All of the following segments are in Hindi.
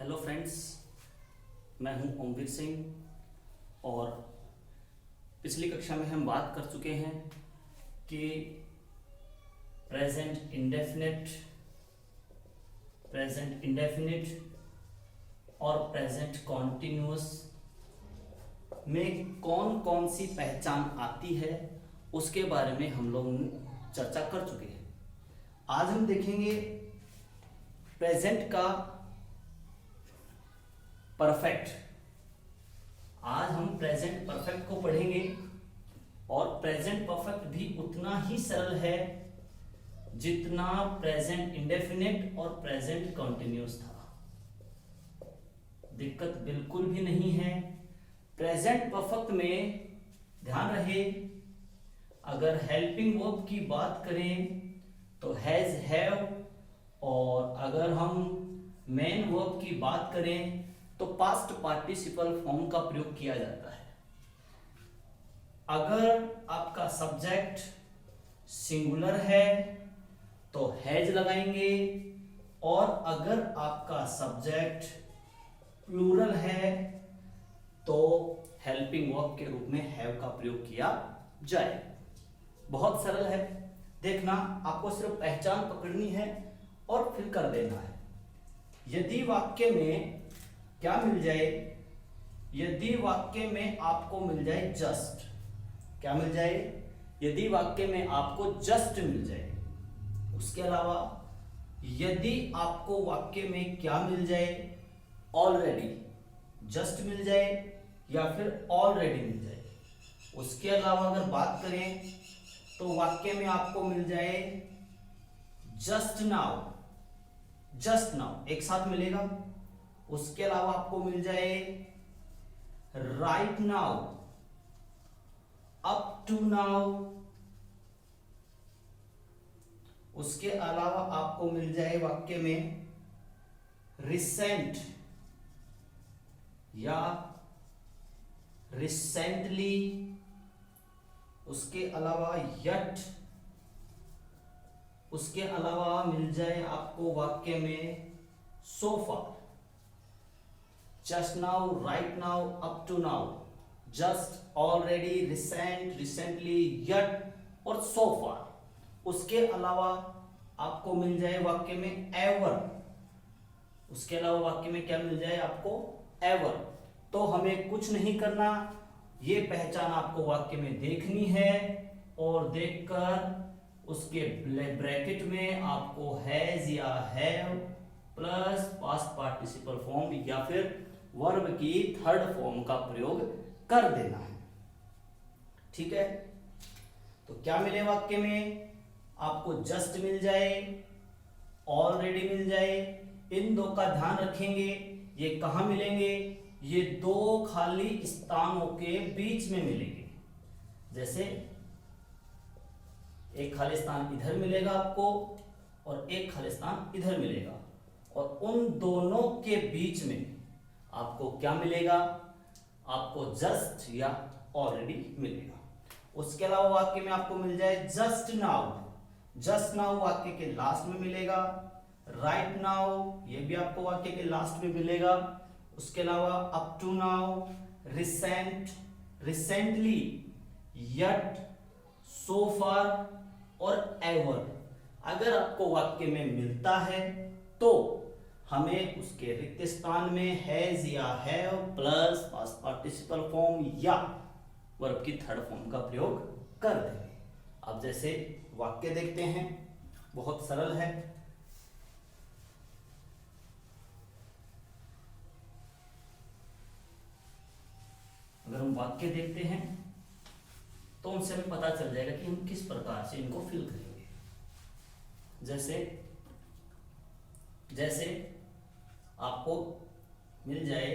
हेलो फ्रेंड्स, मैं हूं ओमवीर सिंह और पिछली कक्षा में हम बात कर चुके हैं कि प्रेजेंट इंडेफिनिट और प्रेजेंट कॉन्टिन्यूअस में कौन कौन सी पहचान आती है उसके बारे में हम लोग चर्चा कर चुके हैं। आज हम देखेंगे प्रेजेंट का परफेक्ट। आज हम प्रेजेंट परफेक्ट को पढ़ेंगे और प्रेजेंट परफेक्ट भी उतना ही सरल है जितना प्रेजेंट इंडेफिनिट और प्रेजेंट कॉन्टिन्यूअस था। दिक्कत बिल्कुल भी नहीं है। प्रेजेंट परफेक्ट में ध्यान रहे, अगर हेल्पिंग वर्ब की बात करें तो हैज, हैव, और अगर हम मेन वर्ब की बात करें तो पास्ट पार्टिसिपल फॉर्म का प्रयोग किया जाता है। अगर आपका सब्जेक्ट सिंगुलर है तो हैज लगाएंगे, और अगर आपका सब्जेक्ट प्लूरल है तो हेल्पिंग वर्ब के रूप में हैव का प्रयोग किया जाए। बहुत सरल है, देखना, आपको सिर्फ पहचान पकड़नी है और फिर कर देना है। यदि वाक्य में क्या मिल जाए, यदि वाक्य में आपको मिल जाए जस्ट, क्या मिल जाए, यदि वाक्य में आपको जस्ट मिल जाए, उसके अलावा यदि आपको वाक्य में क्या मिल जाए, ऑलरेडी, जस्ट मिल जाए या फिर ऑलरेडी मिल जाए, उसके अलावा अगर बात करें तो वाक्य में आपको मिल जाए जस्ट नाउ, जस्ट नाउ एक साथ मिलेगा, उसके अलावा आपको मिल जाए right now, up to now, उसके अलावा आपको मिल जाए वाक्य में रिसेंट या रिसेंटली, उसके अलावा यट, उसके अलावा मिल जाए आपको वाक्य में so far, just now, right now, up to now, just, already, recent, recently, yet और सो फार। उसके अलावा आपको मिल जाए वाक्य में एवर, उसके अलावा वाक्य में क्या मिल जाए आपको, एवर। तो हमें कुछ नहीं करना, ये पहचान आपको वाक्य में देखनी है और देखकर उसके ब्रैकेट में आपको हैज या have plus past participle form या फिर वर्ब की थर्ड फॉर्म का प्रयोग कर देना है। ठीक है, तो क्या मिले वाक्य में, आपको जस्ट मिल जाए, ऑलरेडी मिल जाए। इन दो का ध्यान रखेंगे, ये कहां मिलेंगे, ये दो खाली स्थानों के बीच में मिलेंगे। जैसे एक खाली स्थान इधर मिलेगा आपको और एक खाली स्थान इधर मिलेगा, और उन दोनों के बीच में आपको क्या मिलेगा, आपको जस्ट या ऑलरेडी मिलेगा। उसके अलावा वाक्य में आपको मिल जाए जस्ट नाउ, जस्ट नाउ वाक्य के लास्ट में मिलेगा, राइट नाउ ये भी आपको वाक्य के लास्ट में मिलेगा। उसके अलावा up to now, recent, recently, yet, so far और एवर अगर आपको वाक्य में मिलता है तो हमें उसके रिक्त स्थान में हैज या have plus past participle form या वर्ब की थर्ड फॉर्म का प्रयोग कर देंगे। अब जैसे वाक्य देखते हैं, बहुत सरल है। अगर हम वाक्य देखते हैं तो उनसे हमें पता चल जाएगा कि हम किस प्रकार से इनको फिल करेंगे। जैसे आपको मिल जाए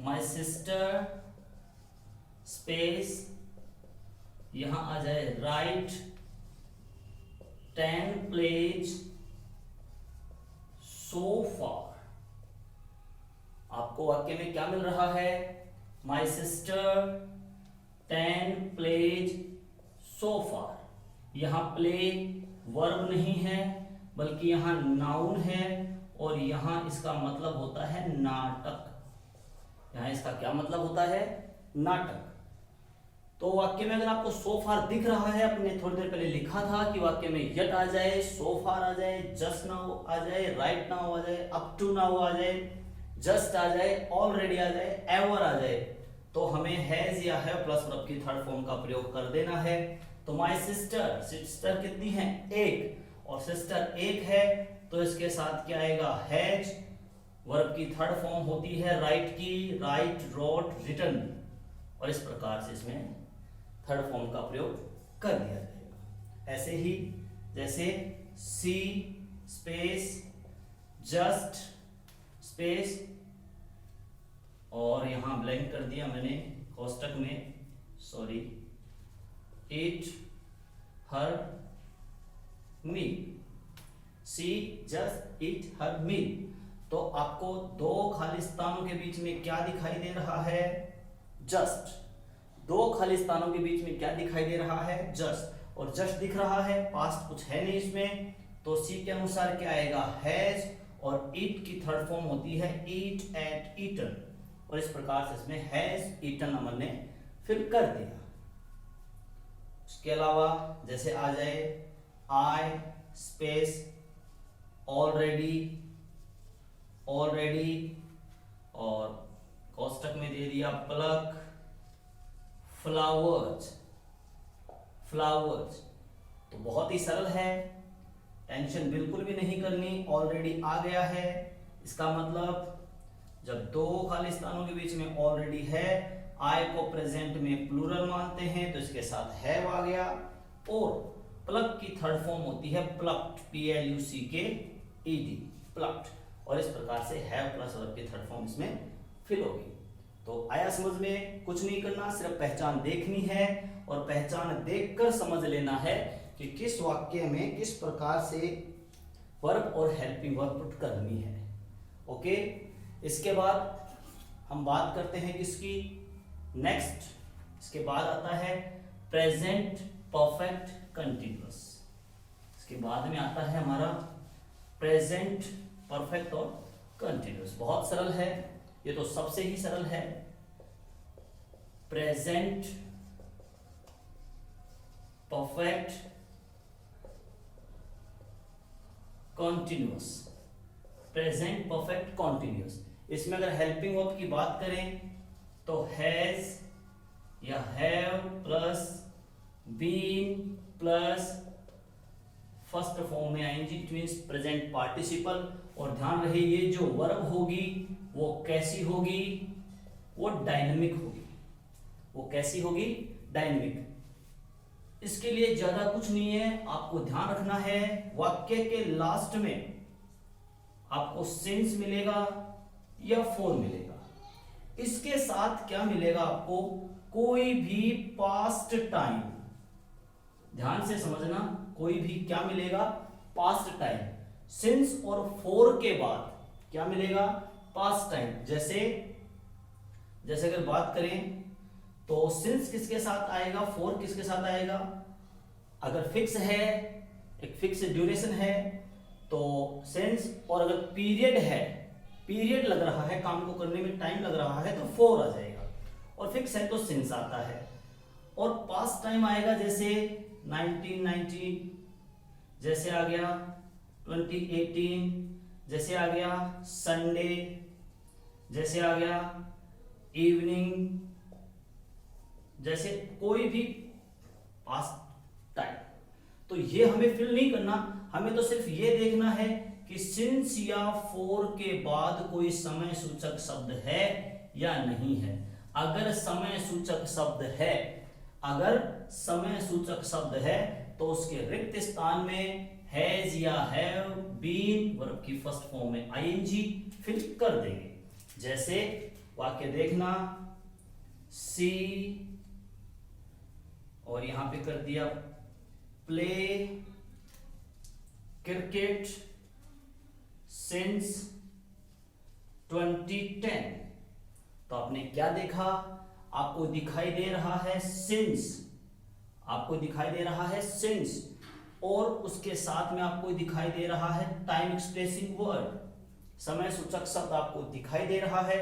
माई सिस्टर स्पेस, यहां आ जाए राइट 10 प्लेज सो फार। आपको वाक्य में क्या मिल रहा है, माई सिस्टर 10 प्लेज सो फार। यहां प्ले वर्ब नहीं है बल्कि यहां नाउन है, और यहाँ इसका मतलब होता है नाटक। यहाँ इसका क्या मतलब होता है? नाटक। तो वाक्य में अगर आपको सो फार दिख रहा है, अपने थोड़ी देर पहले लिखा था कि वाक्य में यट आ जाए, सो फार आ जाए, जस्ट नाउ आ जाए, राइट नाउ आ जाए, अप टू नाउ आ जाए, जस्ट आ जाए, ऑलरेडी आ जाए, एवर आ जाए, तो हमें हैज या है प्लस वर्ब की थर्ड फॉर्म का प्रयोग कर देना है। तो माय सिस्टर, सिस्टर कितनी है? एक, और सिस्टर एक है तो इसके साथ क्या आएगा? हैज। वर्ब की थर्ड फॉर्म होती है राइट की, राइट, रोट, रिटन, और इस प्रकार से इसमें थर्ड फॉर्म का प्रयोग कर दिया जाएगा। ऐसे ही जैसे सी स्पेस जस्ट स्पेस, और यहां ब्लैंक कर दिया मैंने कोष्टक में, sorry, eat her meal, she just eat her meal. तो आपको दो खाली स्थानों के बीच में क्या दिखाई दे रहा है? जस्ट। दो खाली स्थानों के बीच में क्या दिखाई दे रहा है? जस्ट। और जस्ट दिख रहा है, पास्ट कुछ है नहीं इसमें, तो सी के अनुसार क्या आएगा? हैज, और ईट की थर्ड फॉर्म होती है ईट, एट, ईटन, और इस प्रकार से इसमें हैज ईटन हमने फिल कर दिया। उसके अलावा जैसे आ जाए आई स्पेस ऑलरेडी, ऑलरेडी, और कोष्टक में दे दिया प्लक, फ्लावर्स, फ्लावर्स। तो बहुत ही सरल है, टेंशन बिल्कुल भी नहीं करनी। ऑलरेडी आ गया है, इसका मतलब जब दो खाली स्थानों के बीच में ऑलरेडी है, आई को प्रेजेंट में प्लूरल मानते हैं तो इसके साथ हैव आ गया, और प्लक की थर्ड फॉर्म होती है प्लक्ड, PLUCKED, प्लक्ड, और इस प्रकार से हैव प्लस वर्ब की थर्ड फॉर्म इसमें फिल होगी। तो आया समझ में? कुछ नहीं करना, सिर्फ पहचान देखनी है और पहचान देखकर समझ लेना है कि किस वाक्य में किस प्रकार से वर्ब और हेल्पिंग वर्ब पुट करनी है। ओके, इसके बाद हम बात करते हैं किसकी? नेक्स्ट, इसके बाद आता है प्रेजेंट परफेक्ट कंटिन्यूअस। इसके बाद में आता है हमारा प्रेजेंट परफेक्ट और कंटिन्यूअस। बहुत सरल है, ये तो सबसे ही सरल है। Present perfect continuous, present perfect continuous. इसमें अगर हेल्पिंग वर्ब की बात करें तो हैज या have plus been plus first form में आएंगी, इट मींस प्रेजेंट पार्टिसिपल। और ध्यान रहे ये जो वर्ब होगी वो कैसी होगी? वो डायनेमिक होगी। वो कैसी होगी? डायनेमिक। इसके लिए ज्यादा कुछ नहीं है, आपको ध्यान रखना है वाक्य के लास्ट में आपको सिंस मिलेगा या फोर मिलेगा। इसके साथ क्या मिलेगा आपको? कोई भी पास्ट टाइम। ध्यान से समझना, कोई भी क्या मिलेगा? Past time. सिंस और फोर के बाद क्या मिलेगा? Past time. जैसे अगर बात करें तो सिंस किसके साथ आएगा? फोर किसके साथ आएगा? अगर फिक्स है, एक फिक्स ड्यूरेशन है तो सिंस, और अगर पीरियड है, पीरियड लग रहा है, काम को करने में टाइम लग रहा है तो फोर आ जाएगा, और फिक्स है तो सिंस आता है। और पास्ट टाइम आएगा जैसे 1990, जैसे आ गया 2018, जैसे आ गया संडे, जैसे आ गया इवनिंग, जैसे कोई भी पास्ट टाइम। तो ये हमें फिल नहीं करना, हमें तो सिर्फ ये देखना है कि सिंस या फोर के बाद कोई समय सूचक शब्द है या नहीं है। अगर समय सूचक शब्द है, अगर समय सूचक शब्द है तो उसके रिक्त स्थान में हैज या हैव बीन वर्ब की फर्स्ट फॉर्म में आईएनजी फिल कर देंगे। जैसे वाक्य देखना, सी, और यहां पे कर दिया प्ले क्रिकेट सिंस 2010। तो आपने क्या देखा? आपको दिखाई दे रहा है सिंस, आपको दिखाई दे रहा है सिंस, और उसके साथ में आपको दिखाई दे रहा है टाइम एक्सप्रेसिंग वर्ड। समय सूचक शब्द आपको दिखाई दे रहा है,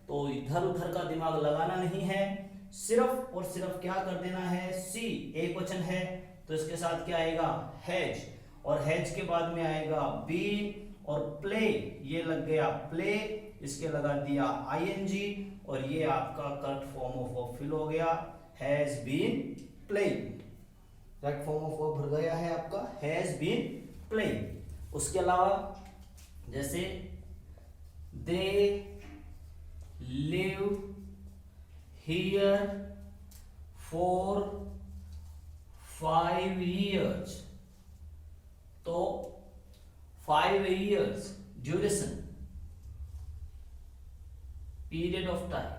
तो इधर उधर का दिमाग लगाना नहीं है, सिर्फ और सिर्फ क्या कर देना है, सी एक वचन है तो इसके साथ क्या आएगा, हैज, और हैज के बाद में आएगा बीन, और प्ले, ये लग गया प्ले, इसके लगा दिया आईएनजी, और ये आपका correct form of verb fill हो गया, has been playing. Correct form of verb भर गया है आपका, हैज बीन प्लेइंग। उसके अलावा जैसे they live here for 5 years, तो 5 years duration, period of time,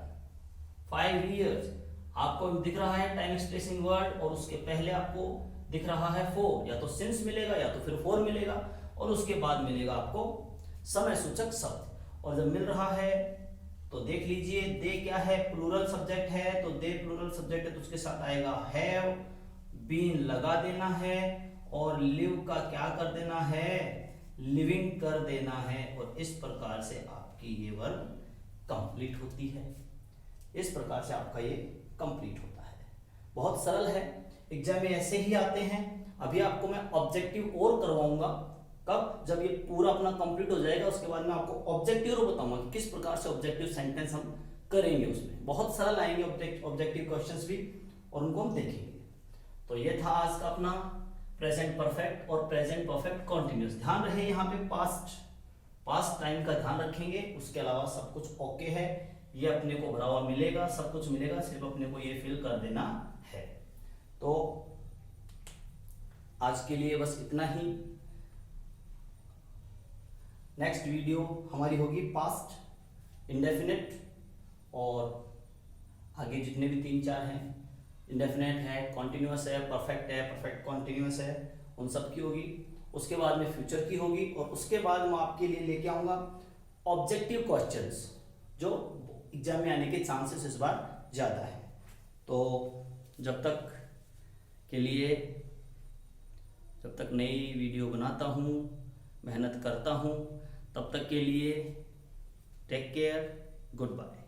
5 years आपको दिख रहा है टाइम एक्सप्रेसिंग वर्ड, और उसके पहले आपको दिख रहा है फोर, या तो सिंस मिलेगा या तो फिर फोर मिलेगा, और उसके बाद मिलेगा आपको समय सूचक शब्द। और जब मिल रहा है तो देख लीजिए, दे क्या है, प्लूरल सब्जेक्ट है, तो दे प्लूरल सब्जेक्ट है तो उसके साथ आएगा हैव, बीन लगा देना है, और लिव का क्या कर देना है, लिविंग कर देना है, और इस प्रकार से आपकी ये वर्ब कंप्लीट होती है। इस प्रकार से आपका ये कंप्लीट होता है। बहुत सरल है, एग्जाम में ऐसे ही आते हैं। अभी आपको मैं ऑब्जेक्टिव और करवाऊंगा, कब, जब ये पूरा अपना कंप्लीट हो जाएगा, उसके बाद मैं आपको ऑब्जेक्टिव और बताऊंगा कि किस प्रकार से ऑब्जेक्टिव सेंटेंस हम करेंगे। उसमें बहुत सरल आएंगे ऑब्जेक्टिव क्वेश्चंस भी, और उनको हम देखेंगे। तो ये था आज का अपना प्रेजेंट परफेक्ट और प्रेजेंट परफेक्ट कॉन्टिन्यूस। ध्यान रहे यहाँ पे पास्ट टाइम का ध्यान रखेंगे, उसके अलावा सब कुछ ओके है, ये अपने को भरा हुआ मिलेगा, सब कुछ मिलेगा, सिर्फ अपने को ये फिल कर देना है। तो आज के लिए बस इतना ही। नेक्स्ट वीडियो हमारी होगी पास्ट इंडेफिनिट, और आगे जितने भी 3-4 हैं, इंडेफिनिट है, कॉन्टिन्यूअस है, परफेक्ट कॉन्टिन्यूअस है, उन सब की होगी। उसके बाद में फ्यूचर की होगी, और उसके बाद मैं आपके लिए लेके आऊंगा ऑब्जेक्टिव क्वेश्चंस, जो एग्जाम में आने के चांसेस इस बार ज़्यादा है। तो जब तक के लिए, जब तक नई वीडियो बनाता हूँ, मेहनत करता हूँ, तब तक के लिए टेक केयर, गुड बाय।